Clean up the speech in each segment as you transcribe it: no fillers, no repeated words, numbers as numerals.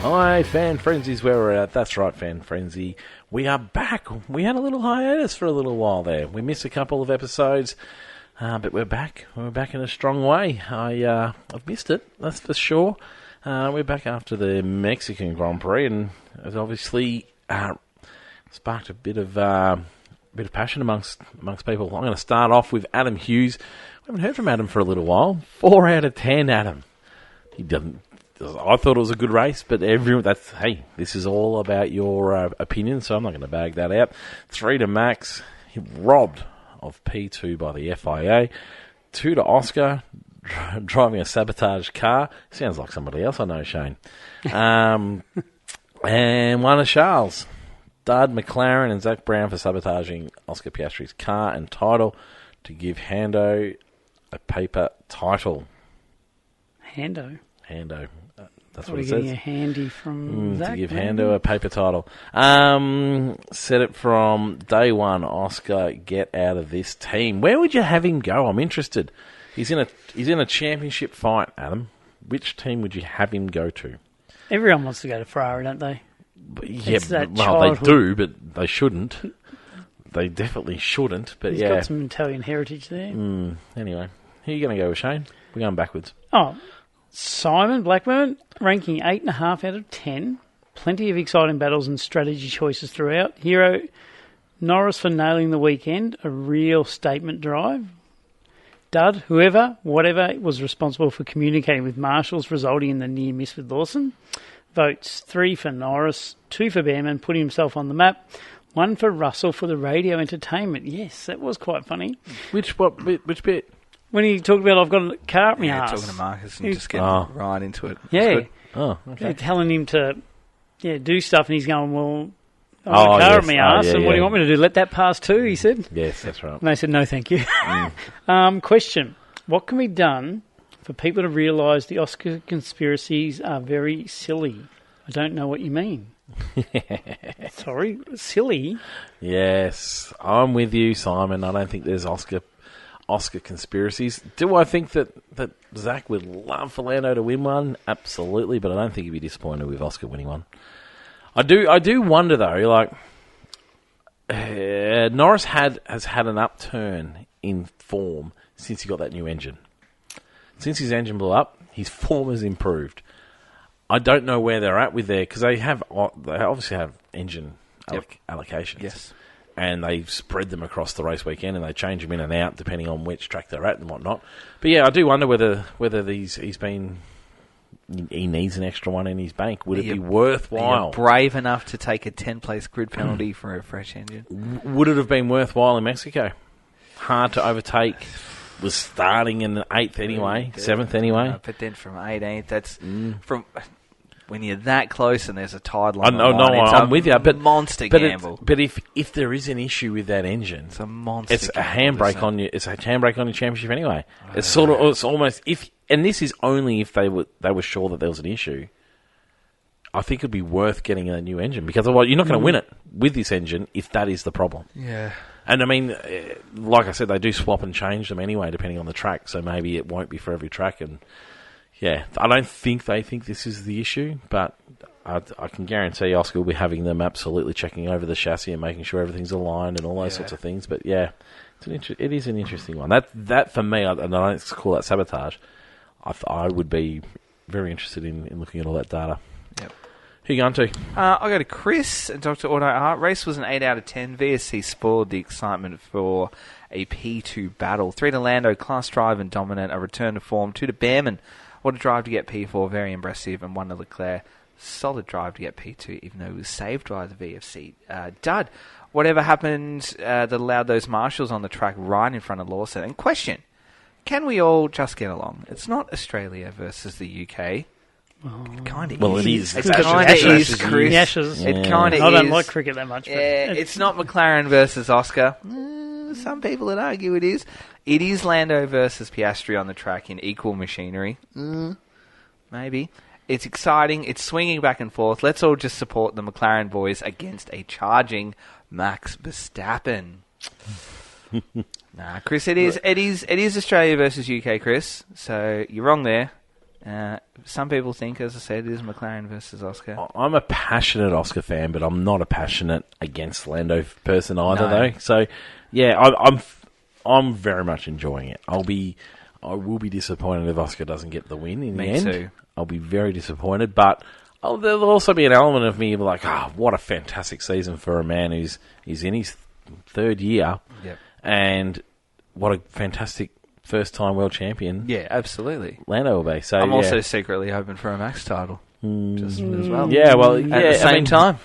Hi, Fan Frenzy's where we're at. That's right, Fan Frenzy. We are back. We had a little hiatus for a little while there. We missed a couple of episodes, but we're back. We're back in a strong way. I've missed it, that's for sure. We're back after the Mexican Grand Prix, and it's obviously sparked a bit of passion amongst people. I'm going to start off with Adam Hughes. We haven't heard from Adam for a little while. 4 out of 10, Adam. He doesn't. I thought it was a good race, but hey, this is all about your opinion, so I'm not going to bag that out. 3 to Max, robbed of P2 by the FIA. 2 to Oscar, driving a sabotage car. Sounds like somebody else I know, Shane. And 1 to Charles. Dud, McLaren, and Zach Brown for sabotaging Oscar Piastri's car and title to give Hando a paper title. Hando. That's what it it says. Getting a handy from Zach. To give Hando a paper title. Said it from day one. Oscar, get out of this team. Where would you have him go? I'm interested. He's in a championship fight, Adam. Which team would you have him go to? Everyone wants to go to Ferrari, don't they? Yeah, they do, but they shouldn't. They definitely shouldn't. But He's got some Italian heritage there. Anyway, who are you going to go with, Shane? We're going backwards. Oh, Simon Blackburn, ranking 8.5 out of 10. Plenty of exciting battles and strategy choices throughout. Hero Norris for nailing the weekend. A real statement drive. Dud, whatever was responsible for communicating with marshals, resulting in the near miss with Lawson. Votes 3 for Norris, 2 for Behrman, putting himself on the map. 1 for Russell for the radio entertainment. Yes, that was quite funny. Which bit? When he talked about, I've got a car up my ass. Talking to Marcus and just getting right into it. Yeah. Oh, okay. They're telling him to do stuff, and he's going, well, I've got a car up my ass, and what do you want me to do? Let that pass too, he said. Yes, that's right. And they said, no, thank you. Question. What can be done for people to realise the Oscar conspiracies are very silly? I don't know what you mean. Sorry, silly? Yes, I'm with you, Simon. I don't think there's Oscar conspiracies. Do I think that Zach would love for Lando to win one? Absolutely, but I don't think he'd be disappointed with Oscar winning one. I do wonder though, like Norris has had an upturn in form since he got that new engine. Since his engine blew up, his form has improved. I don't know where they're at with because they obviously have engine allocations. Yes. And they spread them across the race weekend, and they change them in and out depending on which track they're at and whatnot. But yeah, I do wonder whether he needs an extra one in his bank. Would it be worthwhile? Are you brave enough to take a 10-place grid penalty for a fresh engine? Would it have been worthwhile in Mexico? Hard to overtake. Was starting in the 8th anyway, 7th anyway. But then from 18th, that's from. When you're that close and there's a tide line, I'm with you. But monster gamble. But if there is an issue with that engine, it's a monster. It's a handbrake on you. It's a handbrake on your championship anyway. It's almost and this is only if they were sure that there was an issue. I think it'd be worth getting a new engine because otherwise you're not going to win it with this engine if that is the problem. Yeah. And I mean, like I said, they do swap and change them anyway depending on the track. So maybe it won't be for every track and. Yeah, I don't think they think this is the issue, but I can guarantee Oscar will be having them absolutely checking over the chassis and making sure everything's aligned and all those sorts of things. But yeah, it is an interesting one. That for me, and I don't call that sabotage, I would be very interested in looking at all that data. Yep. Who you going to? I'll go to Chris and Dr. Auto Art. Race was an 8 out of 10. VSC spoiled the excitement for a P2 battle. 3 to Lando, class drive and dominant, a return to form. 2 to Behrman. What a drive to get P4, very impressive, and 1 to Leclerc. Solid drive to get P2, even though he was saved by the VFC. Dud, whatever happened that allowed those marshals on the track right in front of Lawson? And question, can we all just get along? It's not Australia versus the UK. It kind of is. Well, it is. It kind of is, Chris. The Ashes. It kind of is. I don't like cricket that much. But it's not McLaren versus Oscar. Some people would argue it is. It is Lando versus Piastri on the track in equal machinery. Maybe. It's exciting. It's swinging back and forth. Let's all just support the McLaren boys against a charging Max Verstappen. Nah, Chris, it is Australia versus UK, Chris. So you're wrong there. Some people think, as I said, it is McLaren versus Oscar. I'm a passionate Oscar fan, but I'm not a passionate against Lando person either, No. though. So, yeah, I'm very much enjoying it. I will be disappointed if Oscar doesn't get the win in the Me end. too. I'll be very disappointed, but there'll also be an element of me like, what a fantastic season for a man who's in his third year, Yep. and what a fantastic first-time world champion Yeah, absolutely. Lando will be. So I'm yeah. also secretly hoping for a Max title, just as well. Yeah, well, At the same time.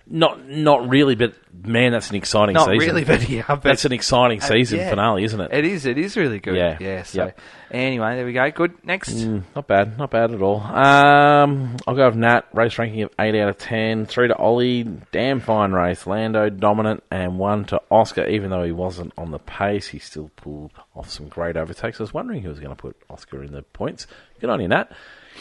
Not really, but man, that's an exciting Not season. really, but yeah. But That's an exciting season yeah. finale, isn't it? It is really good. Yeah. Yeah. So Yep. anyway, there we go. Good. Next. Not bad at all. I'll go with Nat, race ranking of 8 out of 10, 3 to Ollie, damn fine race, Lando dominant, and 1 to Oscar. Even though he wasn't on the pace, he still pulled off some great overtakes. I was wondering who was going to put Oscar in the points. Good on you, Nat.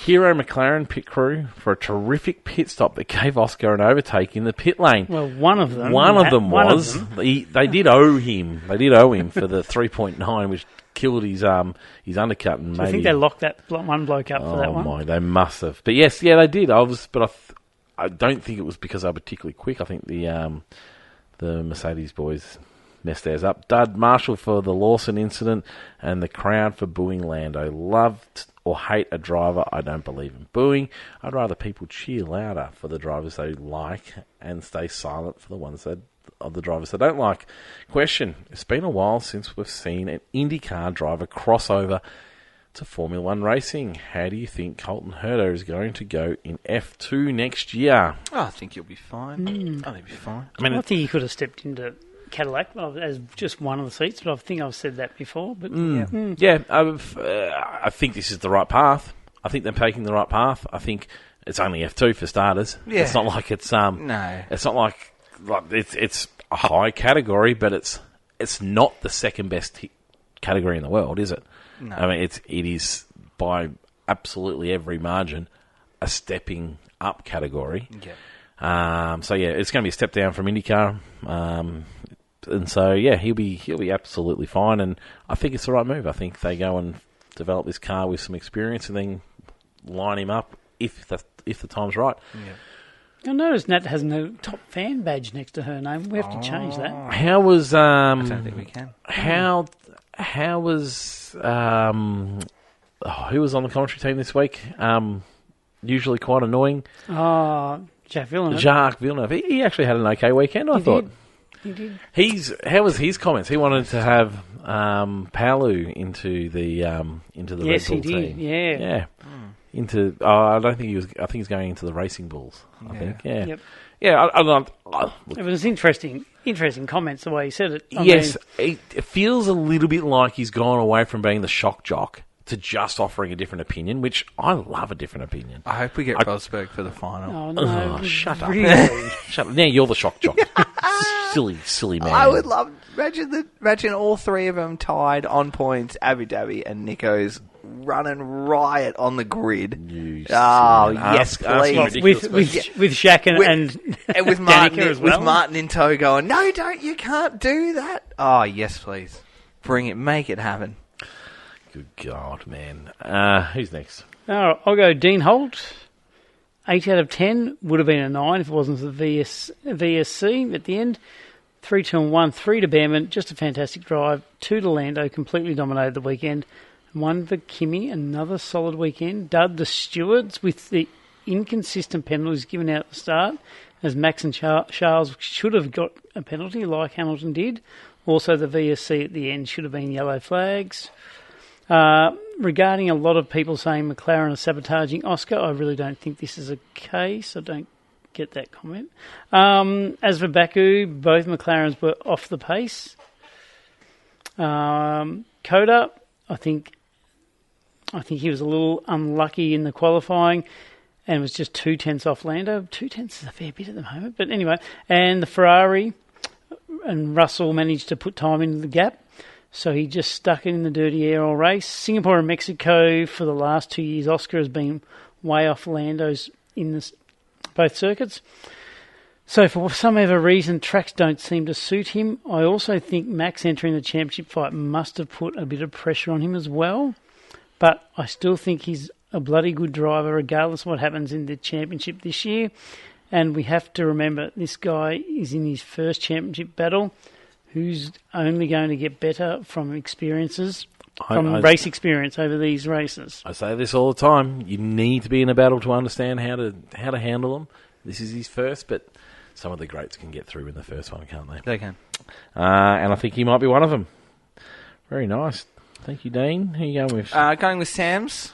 Hero McLaren pit crew for a terrific pit stop that gave Oscar an overtake in the pit lane. Well, one of them. One of them One of was them. they did owe him. They did owe him for the 3.9, which killed his undercut and So I maybe. think they locked that one bloke up for that one. My, they must have. But yes, yeah, they did. I don't think it was because they were particularly quick. I think the Mercedes boys messed theirs up. Dud Marshall for the Lawson incident, and the crowd for booing Lando. Loved or hate a driver, I don't believe in booing. I'd rather people cheer louder for the drivers they like and stay silent for the ones of the drivers they don't like. Question: it's been a while since we've seen an IndyCar driver crossover to Formula One racing. How do you think Colton Herta is going to go in F2 next year? Oh, I think you'll be fine. I think you'll be fine. I mean, I think he could have stepped into Cadillac as just one of the seats, but I think I've said that before. But I think this is the right path. I think they're taking the right path. I think it's only F2 for starters. Yeah. It's not like it's No. It's not like it's a high category, but it's not the second best category in the world, is it? No. I mean, it is by absolutely every margin a stepping up category. Yeah. So yeah, it's going to be a step down from IndyCar. And so yeah, he'll be absolutely fine, and I think it's the right move. I think they go and develop this car with some experience, and then line him up if the time's right. Yeah. I noticed Nat has no top fan badge next to her name. We have to change that. How was I don't think we can. how was who was on the commentary team this week? Usually quite annoying. Oh, Jack Villeneuve. Jacques Villeneuve. He actually had an okay weekend, I thought. He did. How was his comments? He wanted to have Palu into the Red Yes, Bull he did. team. Yeah. Into I don't think he was. I think he's going into the Racing Bulls. I Yeah. think. Yeah. Yep. Yeah. It was interesting comments the way he said it. I Yes, mean, it feels a little bit like he's gone away from being the shock jock to just offering a different opinion, which I love a different opinion. I hope we get Rosberg for the final. oh no! Shut up. Really? Shut up. Now you're the shock jock. silly man. I would love imagine all three of them tied on points. Abu Dhabi and Nico's running riot on the grid. You Oh silly man. yes, Ask please. a ridiculous with question. with Shaq and And with Martin, Danica as well. with Martin in tow, going, no, you can't do that. Oh yes, please, bring it, make it happen. Good God, man. Who's next? I'll go Dean Holt. 8 out of 10 would have been a 9 if it wasn't for the VSC at the end. 3, 2 and 1, 3 to Behrman, just a fantastic drive. 2 to Lando, completely dominated the weekend. 1 for Kimi, another solid weekend. Dud the stewards with the inconsistent penalties given out at the start, as Max and Charles should have got a penalty like Hamilton did. Also the VSC at the end should have been yellow flags. Regarding a lot of people saying McLaren are sabotaging Oscar, I really don't think this is a case. I don't get that comment. As for Baku, both McLarens were off the pace. Coda, I think he was a little unlucky in the qualifying and was just 2/10 off Lando. 2/10 is a fair bit at the moment, but anyway. And the Ferrari and Russell managed to put time into the gap. So he just stuck it in the dirty air all race. Singapore and Mexico for the last 2 years, Oscar has been way off Lando's in both circuits. So for some other reason, tracks don't seem to suit him. I also think Max entering the championship fight must have put a bit of pressure on him as well. But I still think he's a bloody good driver regardless of what happens in the championship this year. And we have to remember this guy is in his first championship battle, who's only going to get better from experiences, race experience over these races. I say this all the time. You need to be in a battle to understand how to handle them. This is his first, but some of the greats can get through in the first one, can't they? They can. And I think he might be one of them. Very nice. Thank you, Dean. Who are you going with? Going with Sam's.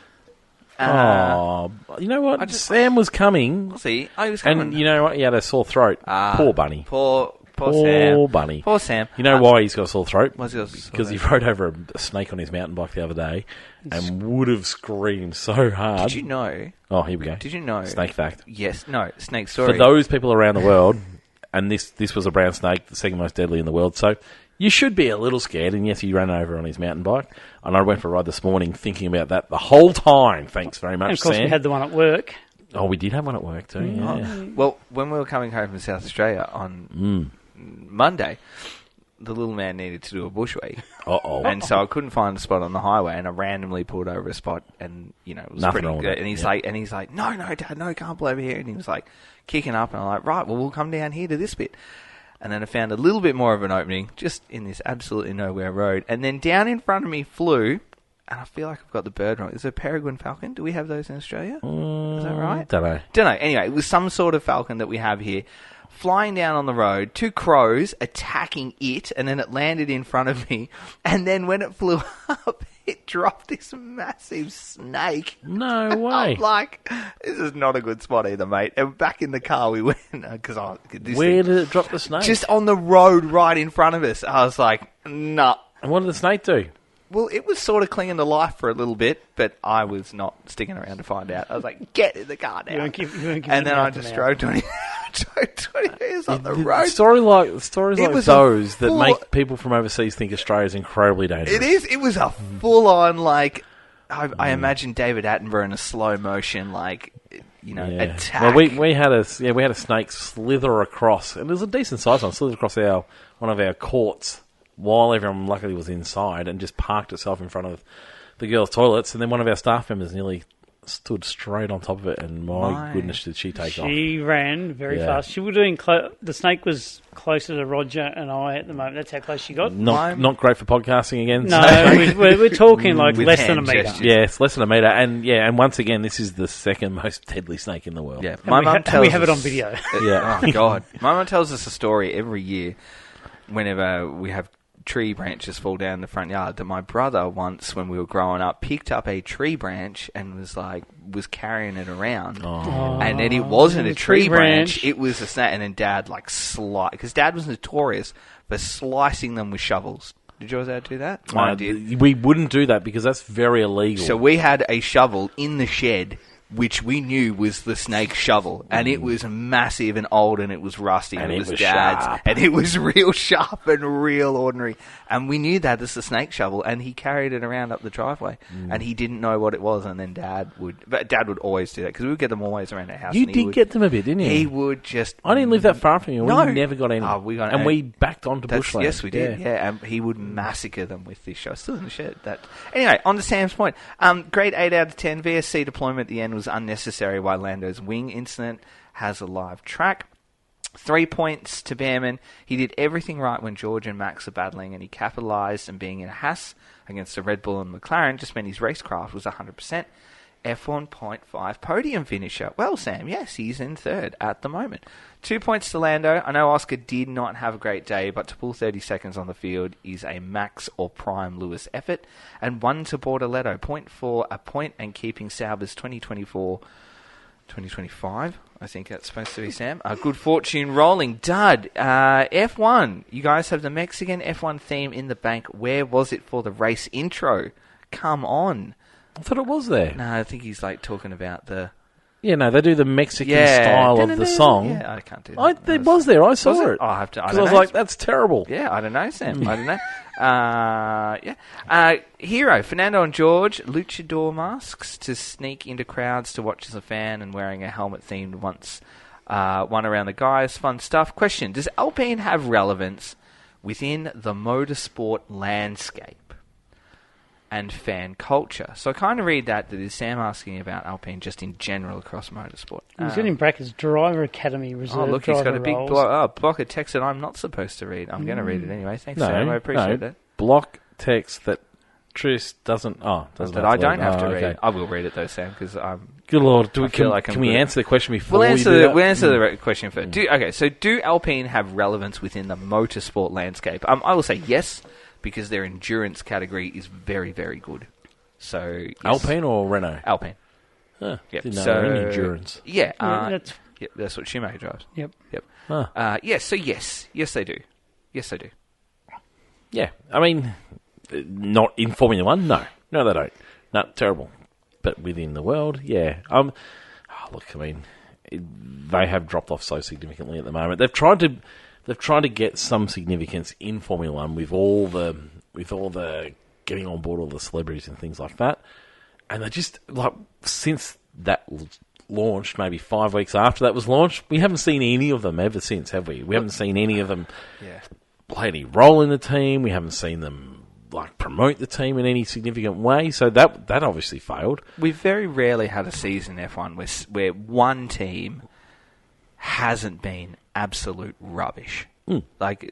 You know what? Sam was coming. See, he was coming. And you know what? He had a sore throat. Poor bunny. Poor Sam. Bunny. Poor Sam. You know why he's got a sore throat? Because he rode over a snake on his mountain bike the other day and would have screamed so hard. Did you know? Oh, here we go. Did you know? Snake fact. Yes. No, snake story. For those people around the world, and this was a brown snake, the second most deadly in the world, so you should be a little scared, and yes, he ran over on his mountain bike. And I went for a ride this morning thinking about that the whole time. Thanks very much, And of course, Sam. we had the one at work. Oh, we did have one at work too, yeah. Well, when we were coming home from South Australia on Monday, the little man needed to do a bush week. Uh-oh. And so I couldn't find a spot on the highway, and I randomly pulled over a spot, and it was Nothing pretty wrong with good. it, And he's like, no, Dad, no, can't pull over here. And he was like kicking up, and I'm like, right, well, we'll come down here to this bit. And then I found a little bit more of an opening, just in this absolutely nowhere road. And then down in front of me flew, and I feel like I've got the bird wrong. Is it a peregrine falcon? Do we have those in Australia? Is that right? Don't know. Anyway, it was some sort of falcon that we have here. Flying down on the road, 2 crows attacking it, and then it landed in front of me. And then when it flew up, it dropped this massive snake. No way. I'm like, this is not a good spot either, mate. And back in the car we went, because Where did it drop the snake? just on the road right in front of us. I was like, nah. And what did the snake do? Well, it was sort of clinging to life for a little bit, but I was not sticking around to find out. I was like, get in the car now. You won't give And then it I out just now. drove 20 years on the road. Stories like was those a that full- make people from overseas think Australia is incredibly dangerous. It is. It was a full-on, like, I imagine David Attenborough in a slow motion, like, attack. Well, we had a snake slither across, and it was a decent sized one. Slither across one of our courts while everyone luckily was inside, and just parked itself in front of the girls' toilets. And then one of our staff members nearly stood straight on top of it, and my goodness, did she take off? She ran very fast. She was doing the snake was closer to Roger and I at the moment. That's how close she got. Not great for podcasting again. No, so. we're talking like With less than a hand metre. gestures. Yeah, it's less than a metre, and once again, this is the second most deadly snake in the world. Yeah, And we have it on video. Yeah. Oh, God. My mum tells us a story every year whenever we have tree branches fall down the front yard, that my brother once, when we were growing up, picked up a tree branch and was carrying it around. And then it wasn't a tree branch, it was a snake. And then Dad because Dad was notorious for slicing them with shovels. Did yours ever do that? Mine did. We wouldn't do that because that's very illegal. So we had a shovel in the shed, which we knew was the snake shovel, and it was massive and old, and it was rusty, and it was Dad's, sharp. and it was real sharp and real ordinary, and we knew that this is a snake shovel, and he carried it around up the driveway, and he didn't know what it was, and then Dad would always do that, because we would get them always around our house. You did get them a bit, didn't you? He would just... I didn't live that far from you. No. We never got any. Oh, we got and any. we backed onto bushland. Yes, we did. Yeah, and he would massacre them with this show. Still in the shed. Anyway, on to Sam's point. Grade 8 out of 10. VSC deployment at the end was unnecessary, while Lando's wing incident has a live track. 3 points to Behrman. He did everything right when George and Max are battling, and he capitalised, and being in a Haas against the Red Bull and McLaren just meant his racecraft was 100%. F1.5 podium finisher. Well, Sam, yes, he's in third at the moment. 2 points to Lando. I know Oscar did not have a great day, but to pull 30 seconds on the field is a Max or Prime Lewis effort. And 1 to Bortoletto. Point for a point and keeping Sauber's 2025, I think that's supposed to be, Sam. Good fortune rolling. Dud, F1. You guys have the Mexican F1 theme in the bank. Where was it for the race intro? Come on. I thought it was there. No, I think he's talking about the... Yeah, no, they do the Mexican style of the song. Yeah, I can't do that. It was there. I saw Was it. it? I'll have to... Because I was like, that's terrible. Yeah, I don't know, Sam. I don't know. Hero, Fernando and George, luchador masks to sneak into crowds to watch as a fan, and wearing a helmet themed one around the guys. Fun stuff. Question, does Alpine have relevance within the motorsport landscape? and fan culture. So I kind of read that is Sam asking about Alpine just in general across motorsport. He's got in brackets Driver Academy Reserve. Oh, look, he's got a big roles. block of text that I'm not supposed to read. I'm going to read it anyway. Thanks, No, Sam. I appreciate no. that. Block text that Tris doesn't. Doesn't. That have I to don't read. have to okay. read. I will read it though, Sam, because I'm. Good Lord, I feel like I'm can we good. answer the question before We'll we answer, do that? we'll answer the question first. Do Alpine have relevance within the motorsport landscape? I will say yes, because their endurance category is very, very good. So yes. Alpine or Renault? Alpine. Huh, Yep. didn't know So they were in endurance. Yeah, That's what Schumacher drives. Yep. Huh. Yes, so yes they do. Yes, they do. Yeah, I mean, not in Formula One. No, they don't. No, terrible. But within the world, yeah. Look, I mean, they have dropped off so significantly at the moment. They've tried to get some significance in Formula One with all the getting on board all the celebrities and things like that, and they just since that launched, maybe 5 weeks after that was launched, we haven't seen any of them ever since, have we? We haven't seen any of them play any role in the team. We haven't seen them promote the team in any significant way. So that obviously failed. We've very rarely had a season in F1 where one team hasn't been absolute rubbish. Like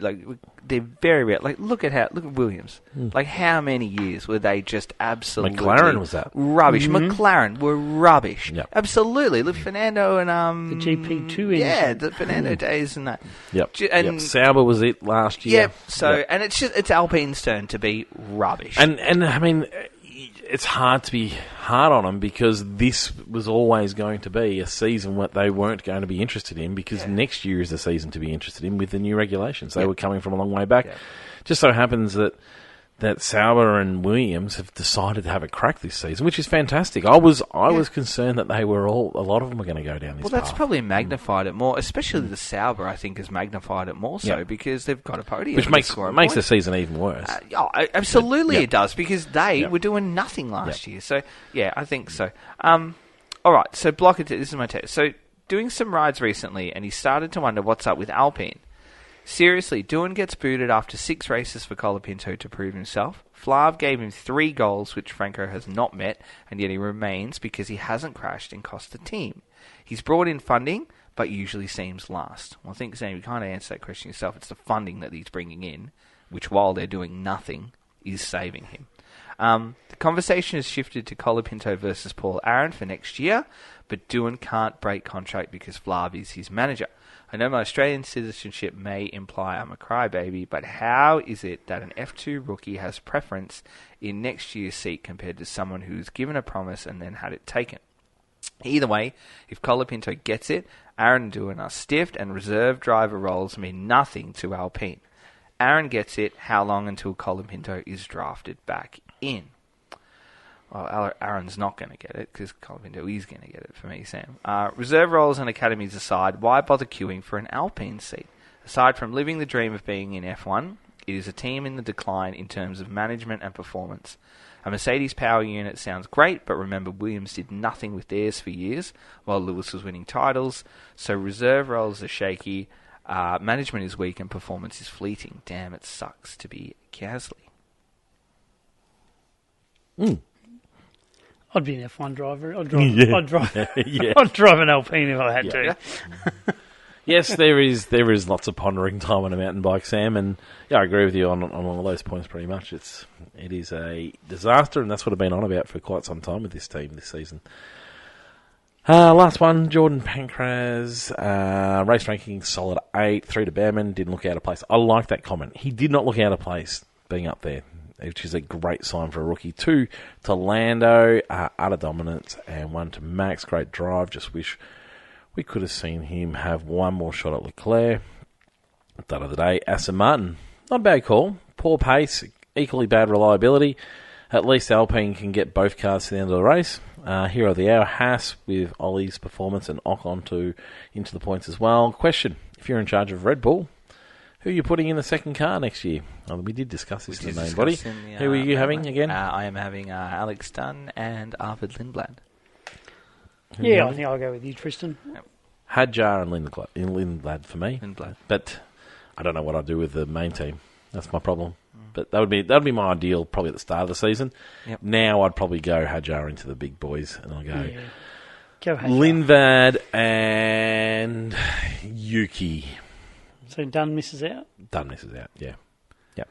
they're very rare. Look at Williams. How many years were they just absolutely McLaren was that rubbish? McLaren were rubbish. Yep. Absolutely. Look, Fernando and the GP2 yeah, the Fernando days and that. Yep. And Sauber was it last year. Yep. So and it's Alpine's turn to be rubbish. And I mean, it's hard to be hard on them because this was always going to be a season that they weren't going to be interested in because next year is the season to be interested in with the new regulations. They were coming from a long way back. Just so happens that Sauber and Williams have decided to have a crack this season, which is fantastic. I was concerned that a lot of them were going to go down this path. Well, that's probably magnified it more, especially the Sauber, I think, has magnified it more so because they've got a podium. Which makes the season even worse. Absolutely it does, because they were doing nothing last year. So, yeah, I think so. All right, so this is my test. So, doing some rides recently, and he started to wonder what's up with Alpine. Seriously, Doohan gets booted after 6 races for Colapinto to prove himself. Flav gave him 3 goals, which Franco has not met, and yet he remains because he hasn't crashed and cost the team. He's brought in funding, but usually seems last. Well, I think, Sam, you kind of answered that question yourself. It's the funding that he's bringing in, which while they're doing nothing, is saving him. The conversation has shifted to Colapinto versus Paul Aaron for next year, but Doohan can't break contract because Flav is his manager. I know my Australian citizenship may imply I'm a crybaby, but how is it that an F2 rookie has preference in next year's seat compared to someone who's given a promise and then had it taken? Either way, if Colapinto gets it, Aaron and Doohan are stiffed and reserve driver roles mean nothing to Alpine. Aaron gets it, how long until Colapinto is drafted back in? Well, Aaron's not going to get it because Colapinto is going to get it for me, Sam. Reserve roles and academies aside, why bother queuing for an Alpine seat? Aside from living the dream of being in F1, it is a team in the decline in terms of management and performance. A Mercedes power unit sounds great, but remember Williams did nothing with theirs for years while Lewis was winning titles, so reserve roles are shaky, management is weak and performance is fleeting. Damn, it sucks to be Gasly. I'd be an F1 driver. I'd drive an Alpine if I had to. Yes, there is lots of pondering time on a mountain bike, Sam, and I agree with you on all of those points pretty much. It is a disaster, and that's what I've been on about for quite some time with this team this season. Last one, Jordan Pancraz, race ranking solid 8, 3 to Behrman, didn't look out of place. I like that comment. He did not look out of place being up there, which is a great sign for a rookie. 2 to Lando, utter dominance, and 1 to Max, great drive. Just wish we could have seen him have one more shot at Leclerc. That of the day, Aston Martin, not a bad call. Poor pace, equally bad reliability. At least Alpine can get both cars to the end of the race. Hero of the hour, Haas, with Ollie's performance and Ocon into the points as well. Question, if you're in charge of Red Bull, who are you putting in the second car next year? We did discuss this in the main body. Who are you having again? I am having Alex Dunn and Arvid Lindblad. Yeah, I think I'll go with you, Tristan. Yep. Hadjar and Lindblad for me. Lindblad. But I don't know what I'll do with the main team. That's my problem. But that'd be my ideal probably at the start of the season. Yep. Now I'd probably go Hajar into the big boys, and I'll go Yeah. Go ahead. Lindvad and Yuki. So Dunn misses out. Dunn misses out, yeah. Yep.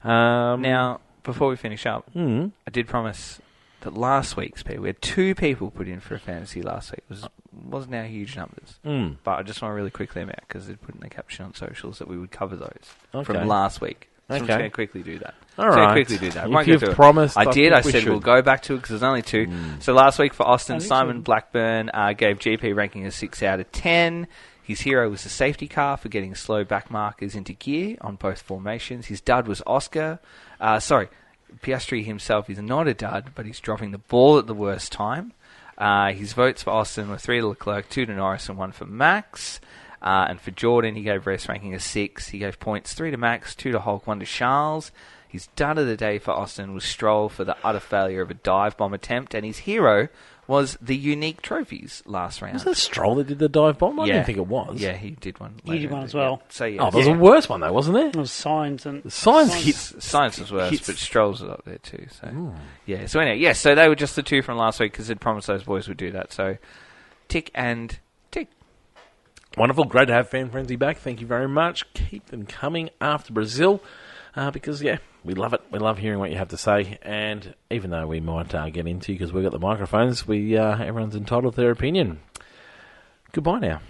Um, Now, before we finish up, mm, I did promise that last week's people, we had 2 people put in for a fantasy last week. It wasn't our huge numbers. But I just want to really quickly them out because they put in the caption on socials that we would cover those from last week. So I'm just Okay. going to quickly do that. all Just gonna right. quickly do that. If Won't go you've through it. promised, I did. think I we said should. we'll go back to it because there's only 2. So last week for Austin, I think Simon so. Blackburn gave GP ranking a 6 out of 10. His hero was the safety car for getting slow back markers into gear on both formations. His dud was Oscar. Piastri himself is not a dud, but he's dropping the ball at the worst time. His votes for Austin were 3 to Leclerc, 2 to Norris, and 1 for Max. And for Jordan, he gave race ranking a 6. He gave points 3 to Max, 2 to Hulk, 1 to Charles. His dud of the day for Austin was Stroll for the utter failure of a dive bomb attempt, and his hero was the unique trophies last round. Was that Stroll that did the dive bomb? I Yeah. didn't think it was. Yeah, he did one. He did later one in as the- well. Yeah. So yeah, Oh, there was a worse one though, wasn't there? It was Signs and Science hits. Science was worse, hits- but Stroll's was up there too. So yeah. So anyway, yes. So they were just the 2 from last week because they'd promised those boys would do that. So tick and tick. Wonderful. Great to have Fan Frenzy back. Thank you very much. Keep them coming after Brazil because, yeah, we love it. We love hearing what you have to say. And even though we might get into, because we've got the microphones, everyone's entitled to their opinion. Goodbye now.